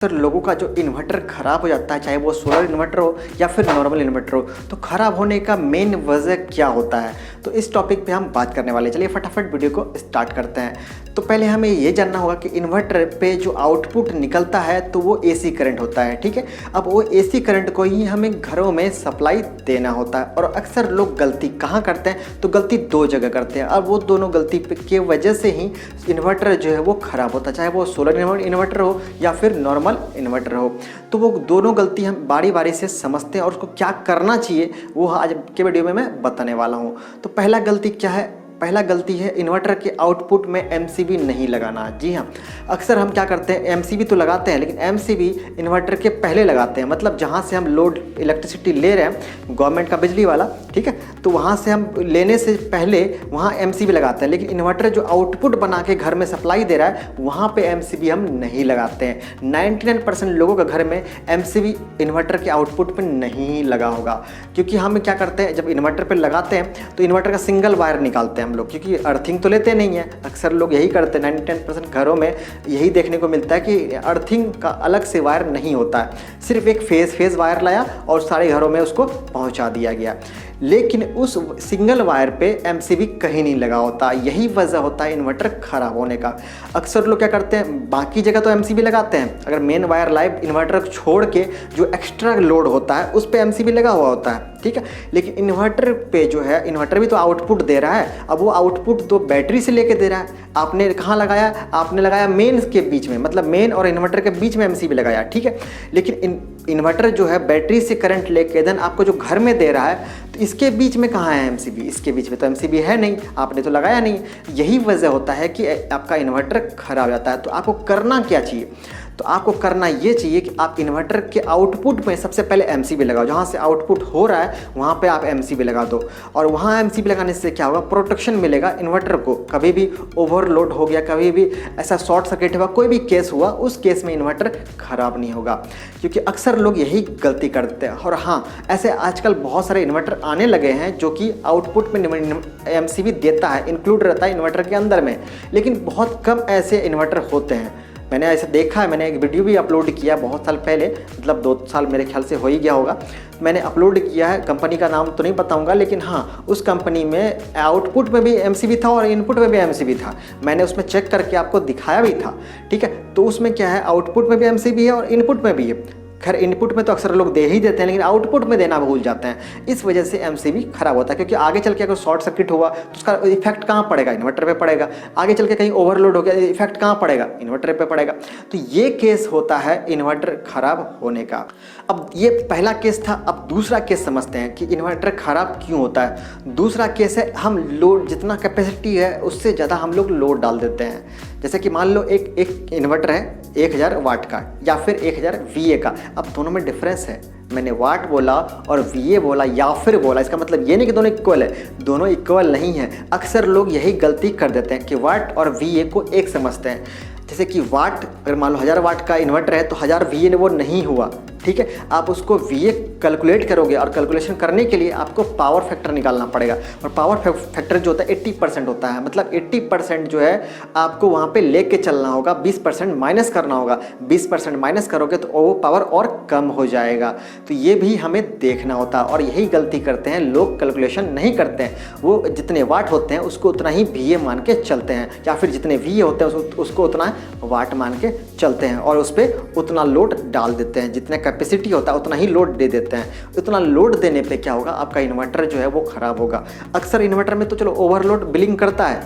Sir लोगों का जो इन्वर्टर ख़राब हो जाता है, चाहे वो सोलर इन्वर्टर हो या फिर नॉर्मल इन्वर्टर हो, तो ख़राब होने का मेन वजह क्या होता है। तो इस टॉपिक पे हम बात करने वाले हैं। चलिए फटाफट वीडियो को स्टार्ट करते हैं। तो पहले हमें ये जानना होगा कि इन्वर्टर पे जो आउटपुट निकलता है तो वो एसी करंट होता है, ठीक है। अब वो एसी करंट को ही हमें घरों में सप्लाई देना होता है। और अक्सर लोग गलती कहाँ करते हैं, तो गलती दो जगह करते हैं। अब वो दोनों गलती के वजह से ही इन्वर्टर जो है वो ख़राब होता है, चाहे वो सोलर इन्वर्टर हो या फिर नॉर्मल इन्वर्टर हो। तो वो दोनों गलती हम बारी बारी से समझते हैं और उसको क्या करना चाहिए वो आज के वीडियो में मैं बताने वाला हूँ। तो पहला गलती क्या है, पहला गलती है इन्वर्टर के आउटपुट में एमसीबी नहीं लगाना। जी हाँ, अक्सर हम क्या करते हैं, एमसीबी तो लगाते हैं लेकिन एमसीबी इन्वर्टर के पहले लगाते हैं। मतलब जहाँ से हम लोड इलेक्ट्रिसिटी ले रहे हैं, गवर्नमेंट का बिजली वाला, ठीक है, तो वहाँ से हम लेने से पहले वहाँ एमसीबी लगाते हैं। लेकिन इन्वर्टर जो आउटपुट बना के घर में सप्लाई दे रहा है वहाँ पर एमसीबी हम नहीं लगाते हैं। 99% लोगों के घर में एमसीबी इन्वर्टर के आउटपुट पर नहीं लगा होगा। क्योंकि हम क्या करते हैं, जब इन्वर्टर पर लगाते हैं तो इन्वर्टर का सिंगल वायर निकालते हैं हम लोग, क्योंकि अर्थिंग तो लेते नहीं है। अक्सर लोग यही करते हैं, 99% घरों में यही देखने को मिलता है कि अर्थिंग का अलग से वायर नहीं होता है, सिर्फ एक फेज वायर लाया और सारे घरों में उसको पहुंचा दिया गया। लेकिन उस सिंगल वायर पे एमसीबी कहीं नहीं लगा होता। यही वजह होता है इन्वर्टर ख़राब होने का। अक्सर लोग क्या करते हैं, बाकी जगह तो एमसीबी लगाते हैं, अगर मेन वायर लाइव इन्वर्टर छोड़ के जो एक्स्ट्रा लोड होता है उस पर एमसीबी लगा हुआ होता है, ठीक है। लेकिन इन्वर्टर पे जो है, इन्वर्टर भी तो आउटपुट दे रहा है। अब वो आउटपुट तो बैटरी से लेके दे रहा है। आपने कहाँ लगाया, आपने लगाया मेन के बीच में, मतलब मेन और इन्वर्टर के बीच में एमसीबी लगाया, ठीक है। लेकिन इन्वर्टर जो है बैटरी से करंट लेके देन आपको जो घर में दे रहा है, तो इसके बीच में कहाँ है एमसीबी, इसके बीच में तो एमसीबी है नहीं, आपने तो लगाया नहीं। यही वजह होता है कि आपका इन्वर्टर खराब हो जाता है। तो आपको करना क्या चाहिए, तो आपको करना ये चाहिए कि आप इन्वर्टर के आउटपुट में सबसे पहले एमसीबी लगाओ। जहाँ से आउटपुट हो रहा है वहाँ पे आप एमसीबी लगा दो। और वहाँ एमसीबी लगाने से क्या होगा, प्रोटेक्शन मिलेगा इन्वर्टर को। कभी भी ओवरलोड हो गया, कभी भी ऐसा शॉर्ट सर्किट हुआ, कोई भी केस हुआ, उस केस में इन्वर्टर ख़राब नहीं होगा। क्योंकि अक्सर लोग यही गलती करते हैं। और हाँ, ऐसे आजकल बहुत सारे इन्वर्टर आने लगे हैं जो कि आउटपुट में एमसीबी देता है, इंक्लूड रहता है इन्वर्टर के अंदर में। लेकिन बहुत कम ऐसे इन्वर्टर होते हैं, मैंने ऐसे देखा है। मैंने एक वीडियो भी अपलोड किया बहुत साल पहले, मतलब 2 साल मेरे ख्याल से हो ही गया होगा, मैंने अपलोड किया है। कंपनी का नाम तो नहीं बताऊंगा, लेकिन हाँ, उस कंपनी में आउटपुट में भी एमसीबी था और इनपुट में भी एमसीबी था। मैंने उसमें चेक करके आपको दिखाया भी था, ठीक है। तो उसमें क्या है, आउटपुट में भी एमसीबी है और इनपुट में भी है। खैर इनपुट में तो अक्सर लोग दे ही देते हैं, लेकिन आउटपुट में देना भूल जाते हैं। इस वजह से एमसीबी खराब होता है। क्योंकि आगे चल के अगर शॉर्ट सर्किट हुआ तो उसका इफेक्ट कहाँ पड़ेगा, इन्वर्टर पे पड़ेगा। आगे चल के कहीं ओवरलोड हो गया, इफेक्ट कहाँ पड़ेगा, इन्वर्टर पे पड़ेगा। तो ये केस होता है इन्वर्टर खराब होने का। अब ये पहला केस था। अब दूसरा केस समझते हैं कि इन्वर्टर खराब क्यों होता है। दूसरा केस है, हम लोड, जितना कैपेसिटी है उससे ज़्यादा हम लोग लोड डाल देते हैं। जैसे कि मान लो एक इन्वर्टर है 1000 वाट का या फिर 1000 VA का। अब दोनों में डिफरेंस है। मैंने वाट बोला और VA बोला या फिर बोला, इसका मतलब ये नहीं कि दोनों इक्वल है, दोनों इक्वल नहीं है। अक्सर लोग यही गलती कर देते हैं कि वाट और VA को एक समझते हैं। जैसे कि वाट, अगर मान लो 1000 वाट का इन्वर्टर है तो 1000 VA वो नहीं हुआ, ठीक है। आप उसको VA कैलकुलेट करोगे और कैलकुलेशन करने के लिए आपको पावर फैक्टर निकालना पड़ेगा। और पावर फैक्टर जो होता है 80% होता है। मतलब 80% जो है आपको वहाँ पे लेके चलना होगा, 20% माइनस करना होगा। 20% माइनस करोगे तो वो पावर और कम हो जाएगा। तो ये भी हमें देखना होता है। और यही गलती करते हैं लोग, कैलकुलेशन नहीं करते हैं। वो जितने वाट होते हैं उसको उतना ही VA मान के चलते हैं, या फिर जितने VA होते हैं उसको उतना वाट मान के चलते हैं और उस पर उतना लोड डाल देते हैं। जितने कैपेसिटी होता है उतना ही लोड दे देते हैं। इतना लोड देने पे क्या होगा, आपका इन्वर्टर जो है वो ख़राब होगा। अक्सर इन्वर्टर में तो चलो ओवरलोड बिलिंग करता है,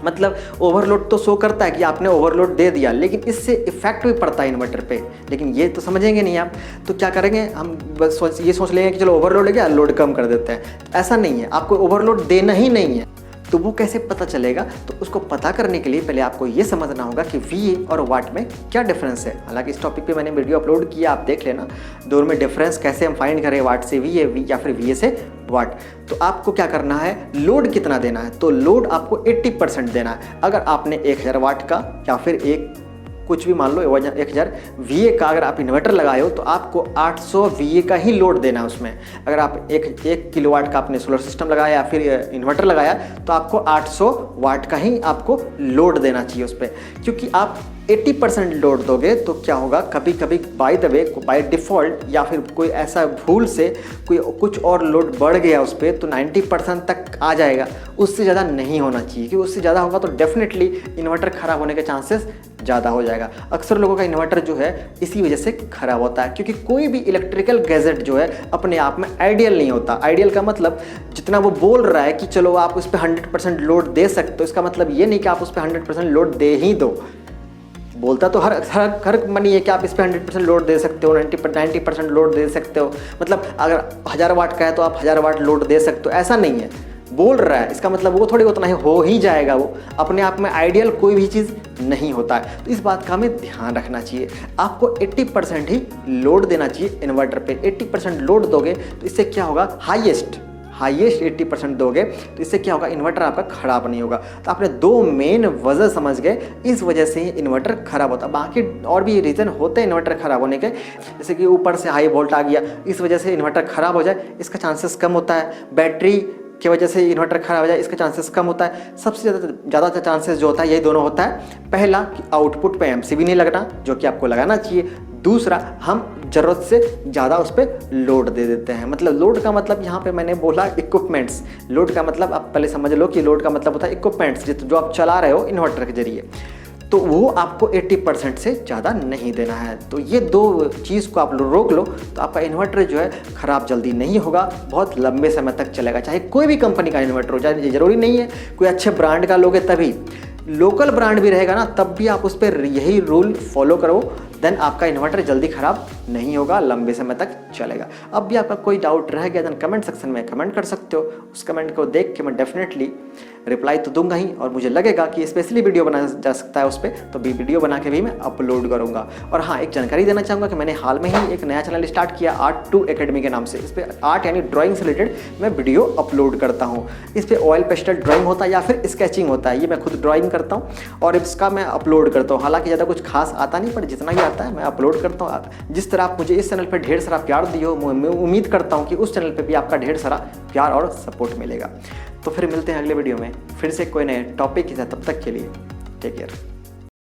मतलब ओवरलोड तो शो करता है कि आपने ओवरलोड दे दिया, लेकिन इससे इफेक्ट भी पड़ता है इन्वर्टर पे। लेकिन ये तो समझेंगे नहीं आप। तो क्या करेंगे, हम बस ये सोच लेंगे कि चलो ओवरलोड है क्या, लोड कम कर देते हैं। ऐसा नहीं है, आपको ओवरलोड देना ही नहीं है। तो वो कैसे पता चलेगा, तो उसको पता करने के लिए पहले आपको ये समझना होगा कि VA और वाट में क्या डिफरेंस है। हालांकि इस टॉपिक पे मैंने वीडियो अपलोड किया, आप देख लेना। दोनों में डिफरेंस कैसे हम फाइंड करें, वाट से VA या फिर VA से वाट। तो आपको क्या करना है, लोड कितना देना है, तो लोड आपको 80% देना है। अगर आपने 1000 वाट का या फिर कुछ भी मान लो 1000 VA का अगर आप इन्वर्टर लगाए हो तो आपको 800 VA का ही लोड देना है उसमें। अगर आप 1 किलोवाट का आपने सोलर सिस्टम लगाया या फिर इन्वर्टर लगाया तो आपको 800 वाट का ही आपको लोड देना चाहिए उस पर। क्योंकि आप 80% लोड दोगे तो क्या होगा, कभी कभी by the way by default या फिर कोई ऐसा भूल से कोई कुछ और लोड बढ़ गया उस पर तो 90% तक आ जाएगा। उससे ज़्यादा नहीं होना चाहिए, क्योंकि उससे ज़्यादा होगा तो डेफिनेटली इन्वर्टर ख़राब होने के चांसेस ज़्यादा हो जाएगा। अक्सर लोगों का इन्वर्टर जो है इसी वजह से ख़राब होता है, क्योंकि कोई भी इलेक्ट्रिकल गैजेट जो है अपने आप में आइडियल नहीं होता। आइडियल का मतलब जितना वो बोल रहा है कि चलो आप उस पर 100% लोड दे सकते हो, इसका मतलब ये नहीं कि आप उस पर 100% लोड दे ही दो। बोलता तो हर मनी है कि आप इस पर 100% लोड दे सकते हो, 90% लोड दे सकते हो। मतलब अगर 1000 वाट का है तो आप 1000 वाट लोड दे सकते हो, ऐसा नहीं है। बोल रहा है इसका मतलब वो थोड़ी उतना ही हो ही जाएगा। वो अपने आप में आइडियल कोई भी चीज़ नहीं होता है। तो इस बात का हमें ध्यान रखना चाहिए। आपको 80% ही लोड देना चाहिए इन्वर्टर पे। 80% लोड दोगे तो इससे क्या होगा, हाईएस्ट 80% दोगे तो इससे क्या होगा, इन्वर्टर आपका ख़राब नहीं होगा। तो आपने 2 मेन वजह समझ गए, इस वजह से ही इन्वर्टर ख़राब होता है। बाकी और भी रीज़न होते हैं इन्वर्टर ख़राब होने के, जैसे कि ऊपर से हाई वोल्ट आ गया, इस वजह से इन्वर्टर ख़राब हो जाए, इसका चांसेस कम होता है। बैटरी की वजह से इन्वर्टर ख़राब हो जाए, इसका चांसेस कम होता है। सबसे ज़्यादा चांसेस जो होता है यही दोनों होता है। पहला कि आउटपुट पे MCB नहीं लगना, जो कि आपको लगाना चाहिए। दूसरा, हम ज़रूरत से ज़्यादा उस पर लोड दे देते हैं। मतलब लोड का मतलब यहाँ पे मैंने बोला इक्विपमेंट्स। लोड का मतलब आप पहले समझ लो कि लोड का मतलब होता है इक्विपमेंट्स जो आप चला रहे हो इन्वर्टर के जरिए, तो वो आपको 80% से ज़्यादा नहीं देना है। तो ये 2 चीज़ को आप रोक लो तो आपका इन्वर्टर जो है ख़राब जल्दी नहीं होगा, बहुत लंबे समय तक चलेगा। चाहे कोई भी कंपनी का इन्वर्टर हो, चाहे ज़रूरी नहीं है कोई अच्छे ब्रांड का लोगे तभी, लोकल ब्रांड भी रहेगा ना तब भी आप उस पर यही रूल फॉलो करो, देन आपका इन्वर्टर जल्दी ख़राब नहीं होगा, लंबे समय तक चलेगा। अब भी आपका कोई डाउट रह गया देन कमेंट सेक्शन में कमेंट कर सकते हो। उस कमेंट को देख के मैं डेफिनेटली रिप्लाई तो दूंगा ही, और मुझे लगेगा कि स्पेशली वीडियो बनाया जा सकता है उस पर, तो भी वीडियो बना के भी मैं अपलोड करूँगा। और हाँ, एक जानकारी देना चाहूँगा कि मैंने हाल में ही एक नया चैनल स्टार्ट किया आर्ट2 एकेडमी के नाम से। इस पर आर्ट यानी ड्राइंग से रिलेटेड मैं वीडियो अपलोड करता हूँ। इस पर ऑयल पेस्टल ड्राइंग होता है या फिर स्केचिंग होता है, ये मैं खुद ड्राइंग करता हूँ और इसका मैं अपलोड करता हूँ। हालांकि ज़्यादा कुछ खास आता नहीं, पर जितना भी आता है मैं अपलोड करता हूँ। जिस तरह आप मुझे इस चैनल पर ढेर सारा प्यार दिए हो, मैं उम्मीद करता हूँ कि उस चैनल पर भी आपका ढेर सारा प्यार और सपोर्ट मिलेगा। तो फिर मिलते हैं अगले वीडियो में फिर से कोई नए टॉपिक के साथ। तब तक के लिए टेक केयर।